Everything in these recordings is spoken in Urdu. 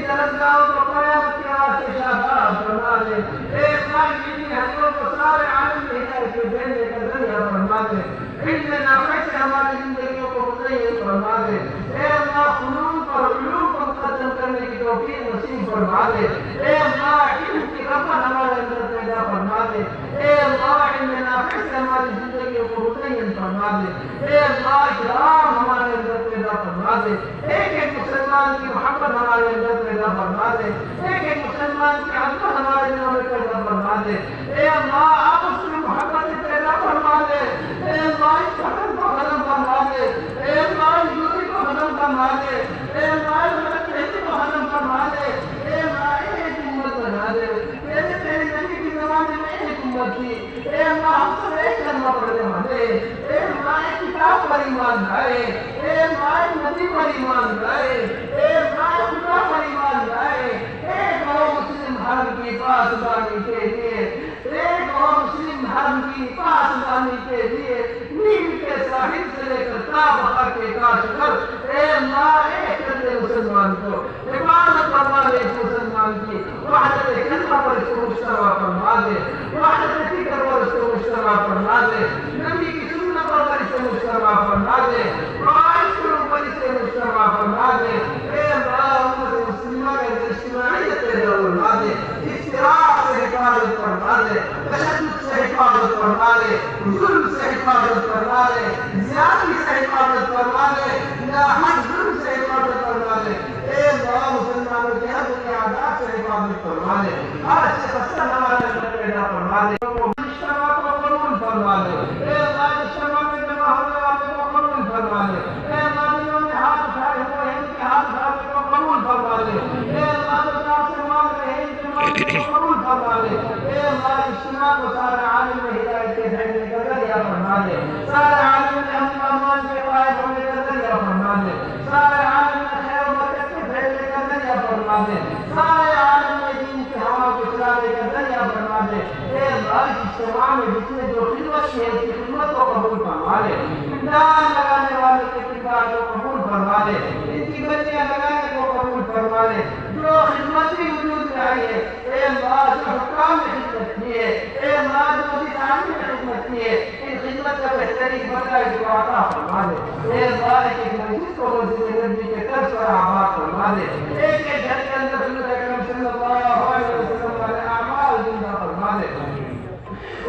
درسگاہوں کو قیامت کے واسطے شاداب فرما دے۔ اے اللہ ان ہاتھوں کو کو متعین فرما دے۔ اے اللہ اکرام ہمارے اندر پیدا فرما دے، ایک ایک مسلمان کی محبت ہمارے اندر پیدا فرما دے، ایک ایک مسلمان کی عظمت ہمارے دلوں میں پیدا فرما دے۔ اے اللہ آپس میں محبت پیدا فرما دے، اے اللہ اس فقر کو ختم فرما دے، اے اللہ اس دوری کو ختم فرما دے، اے اللہ اس غلط کو ختم فرما دے، اے اللہ ایک امت بنا دے۔ تیرے نبی کی زمانے میں ایک امت تھی، اے اللہ ہم سب ایک کلمہ پڑھنے والے، اے اللہ ایک کتاب پر ایمان لائے، اے اللہ ایک نبی پر ایمان لائے، اے اللہ خدا پر ایمان لائے، ایک اور مسلم حرم کی پاسبانی کے لیے، ایک اور مسلم حرم کی پاسبانی کے لیے نیل کے ساحل سے لے کر تابقہ کے کاش کر، اے اللہ ایک کر دے مسلمان کو، حفاظت فرما دے اس مسلمان کی، وحدت کلمہ پر اس کو مجتمع فرما دے، وحدت فکر پر اس کو مجتمع فرما دے، نبی کی سنتوں پر اسے مجتمع فرما دے، قرآن پر اسے مجتمع فرما دے۔ اے اللہ امت مسلمہ کا اجتماعیت پیدا فرما دے، اختلاف سے حفاظت فرما دے، تشدد سے حفاظت فرما دے، ظلم سے حفاظت فرما دے، زیادتی سے حفاظت فرما دے، لاحق ظلم سے حفاظت فرما دے۔ اے اللہ مسلمانوں کے حق کے عادات سے حفاظت فرما دے، ہر اچھے فصل ہمارے اندر پیدا فرما دے، اجتماع کو قبول فرما دے۔ اے اللہ اجتماع میں جمع ہونے والے کو قبول فرما دے، اے اللہ جنہوں نے ہاتھ اٹھائے ہوئے ہیں ان کے ہاتھ اٹھانے کو قبول فرما دے، اے اللہ جو آپ سے مانگ رہے ہیں ان کے مانگنے کو قبول فرما دے۔ اے اللہ اجتماع کو سارے عالم میں ہدایت کے بھیجنے کا ذریعہ فرما دے، سارے عالم میں ہم ایمان کے قائم ہونے کا ذریعہ فرما دے، سارے عالم میں خیر و برکت کے بھیجنے کا ذریعہ فرما دے، سارے عالم میں دین کی ہوا کو چلانے کا ذریعہ فرما دے۔ اے اللہ اس اجتماع میں جس نے جو خدمت کی ہے اس کی خدمت کو قبول فرما دے، کردار لگانے والے کے کردار کو قبول فرما دے، ان کی بچیاں لگانے کو قبول فرما دے، جو خدمت کی وجود میں آئی ہے، اے اللہ جو حکام نے خدمت کی ہے، اے اللہ جو مدیرانی نے خدمت کی ہے، ان خدمت کا بہترین بدلہ جو عطا فرما دے۔ اے اللہ ایک مسجد کو مسجد نبی کے طرز پر آباد فرما دے، ایک ایک گھر کے اندر حضور اکرم صلی اللہ علیہ وسلم والے اعمال زندہ فرما دے۔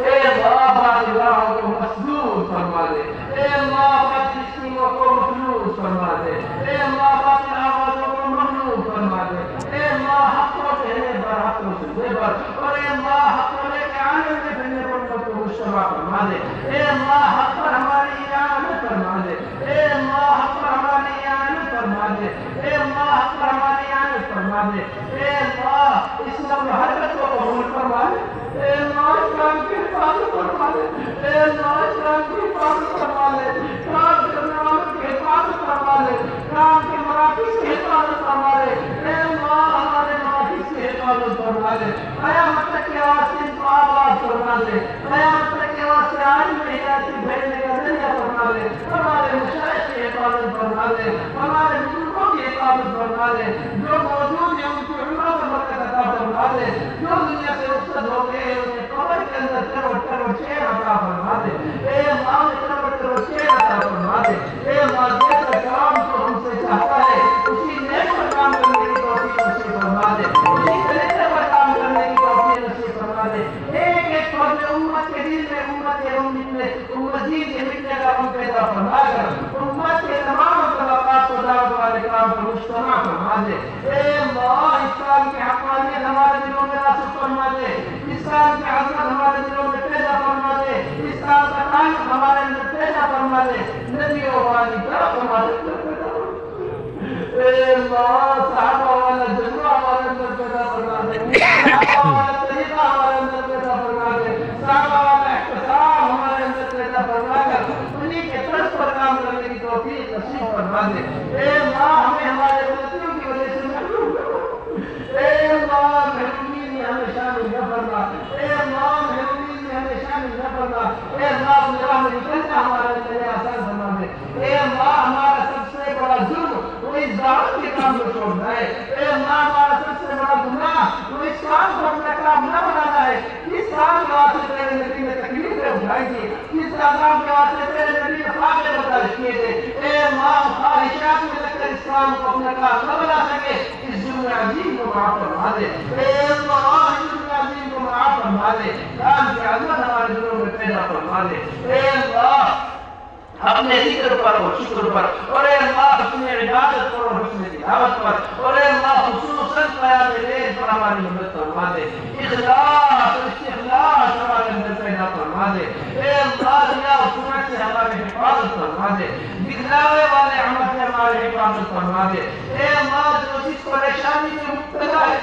اے اللہ بادگاہوں کو مسدود فرما دے، اے اللہ بدجسموں کو مخلوص فرما دے، اے اللہ باطل آوازوں کو ممنوع فرما دے، اے اللہ حق کو کہنے پر حق کو سننے پر، اور اے اللہ حق کو لے کے آنے میں پھرنے پر امت کو مجتمع فرما دے، اے اللہ حق پر ہماری اعانت فرما دے، اے اللہ حق پر ہماری اعانت فرما دے، اے اللہ حق پر ہماری اعانت فرما دے، اے اللہ اس نقل و حرکت کو قبول فرما دے، اے اللہ اسلام کی حفاظت فرما دے، اے اللہ اسلام کی حفاظت فرما دے، کام کرنے والوں کی حفاظت فرما دے، کام کے مراکز کی حفاظت فرما دے، اے اللہ ہمارے مراکز کی حفاظت فرما دے، قیامت تک کے واسطے ان کو آباد فرما دے، قیامت تک کے واسطے عالم میں ہدایت بھیجنے کا ذریعہ فرما دے، ہمارے مشائخ کی حفاظت فرما دے، ہمارے بزرگوں کی حفاظت فرما دے، جو موجود ہیں ان کی عمروں میں برکت عطا فرما دے، جو دنیا سے رخصت ہو گئے ہیں انہیں قبر کے اندر کروٹ چین عطا فرما دے، اے اللہ انہیں کروٹ چین عطا فرما دے، اے اللہ جیسا کام تو ہم سے چاہتا ہے اسی نیک پر کام کرنے کی توفیق نصیب فرما دے، اسی طریقے پر کام کرنے کی توفیق نصیب فرما دے، ایک ایک کو اپنے امت کے دل میں امت دین کے مٹنے کا ہم پیدا فرما کر امت کے تمام طبقات کو دعوت والے کام پر مجتمع فرما دے، اے اللہ اسلام کی حقانیت ہمارے دلوں میں راسخ فرما دے، اسلام کی عظمت ہمارے دلوں میں پیدا فرما دے، اسلام کا تعلق ہمارے اندر پیدا فرما دے، نبیوں والی طرف ہمارے اندر پیدا فرما دے، اے اللہ صحابہ والا جذبہ ہمارے اندر پیدا فرما دے، صحابہ والا طریقہ ہمارے اندر پیدا فرما دے، صحابہ والا احتساب ہمارے اندر پیدا فرما کر انہی کے طرز پر کام کرنے کی توفیق نصیب فرما دے، اے اللہ ہمیں ہمارے غلطیوں کی وجہ سے محروم کرو، اے اللہ محرومی میں ہمیں شامل نہ فرما، اے اللہ محرومی میں ہمیں شامل نہ فرما، اے اللہ اپنے راہ میں نکلنا ہمارے لیے آسان فرما دے، اے اللہ ہمارا سب سے بڑا ظلم وہ اس دعوت کے کام کو چھوڑنا ہے، اے اللہ ہمارا سب سے بڑا گناہ وہ اس کام کو اپنا کام نہ بنانا ہے، اس کام کے واسطے تیرے نبی نے تکلیفیں اٹھائی تھی، اس کام کے واسطے تیرے نبی نے فاقے برداشت کیے تھے، اے اللہ خواہشات میں لگ کر اس کام کو اپنا کام نہ بنا سکے، اس جرم عظیم کو معاف فرما دے، اے اللہ اس جرم عظیم کو معاف فرما دے، کام کی عظمت ہمارے دلوں میں پیدا فرما دے، اے اللہ اپنے ذکر پر اور شکر پر، اور اے اللہ حسن عبادت پر اور حسن تلاوت پر، اور اے اللہ خصوصاً قیام لیل پر ہماری مدد فرما دے، اخلاص اور استخلاص ہمارے اندر پیدا فرما دے، اے اللہ ریا و سنت سے ہماری حفاظت فرما دے، دکھلاوے والے عمل سے ہماری حفاظت فرما دے، اے اللہ جو جس پریشانی میں مبتلا ہے